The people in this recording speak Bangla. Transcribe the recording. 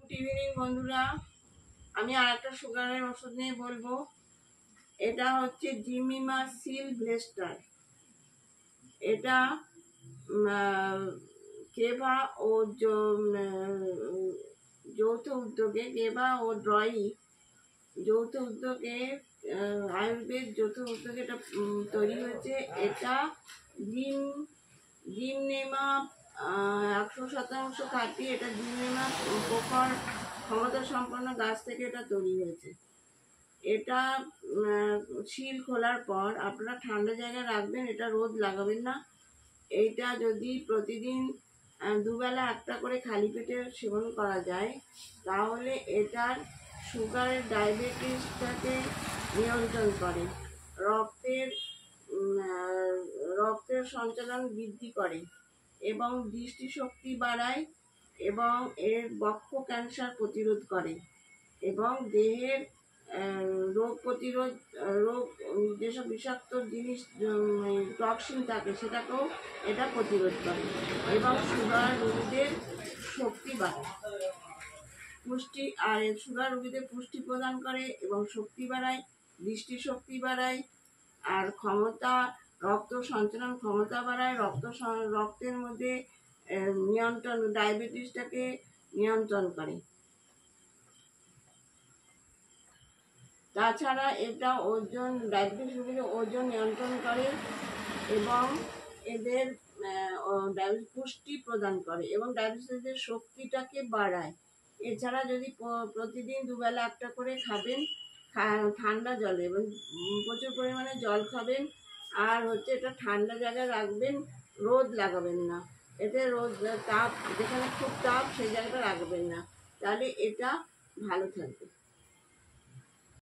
গুড ইভিনিং বন্ধুরা, আমি আর একটা সুগারের ওষুধ নিয়ে বলবো। এটা হচ্ছে জিমিমা সিল ব্লেস্টার। এটা কেভা ও যৌথ উদ্যোগে, কেভা ও ড্রয়ি যৌথ উদ্যোগে, আয়ুর্বেদ যৌথ উদ্যোগে এটা তৈরি হয়েছে। এটা জিমনেমা 100% খাঁটি। এটা জিমনেমা প্রখর ক্ষমতা সম্পন্ন গাছ থেকে এটা তৈরি হয়েছে। এটা শিল খোলার পর আপনারা ঠান্ডা জায়গায় রাখবেন, এটা রোদ লাগাবেন না। এইটা যদি প্রতিদিন দুবেলা একটা করে খালি পেটে সেবন করা যায়, তাহলে এটার সুগারের ডায়াবেটিসটাকে নিয়ন্ত্রণ করে, রক্তের সঞ্চালন বৃদ্ধি করে এবং দৃষ্টিশক্তি বাড়ায় এবং এর বক্ষ ক্যান্সার প্রতিরোধ করে এবং দেহের রোগ যেসব বিষাক্ত জিনিস টক্সিন থাকে সেটাকেও এটা প্রতিরোধ করে এবং সুগার রোগীদের শক্তি বাড়ায়, সুগার রোগীদের পুষ্টি প্রদান করে এবং শক্তি বাড়ায়, দৃষ্টিশক্তি বাড়ায়, আর রক্ত সঞ্চালন ক্ষমতা বাড়ায়, রক্তের মধ্যে নিয়ন্ত্রণ, ডায়াবেটিসটাকে নিয়ন্ত্রণ করে। তাছাড়া এটা ডায়াবেটিস রোগীদের ওজন নিয়ন্ত্রণ করে এবং এদের পুষ্টি প্রদান করে এবং ডায়াবেটিসের শক্তিটাকে বাড়ায়। এছাড়া যদি প্রতিদিন দুবেলা একটা করে খাবেন, ঠান্ডা জলে এবং প্রচুর পরিমাণে জল খাবেন, আর এটা ঠান্ডা জায়গায় রাখবেন, রোদ লাগাবেন না। এতে তাপ, যেখানে খুব তাপ সেই জায়গাটা রাখবেন না, তাহলে এটা ভালো থাকবে।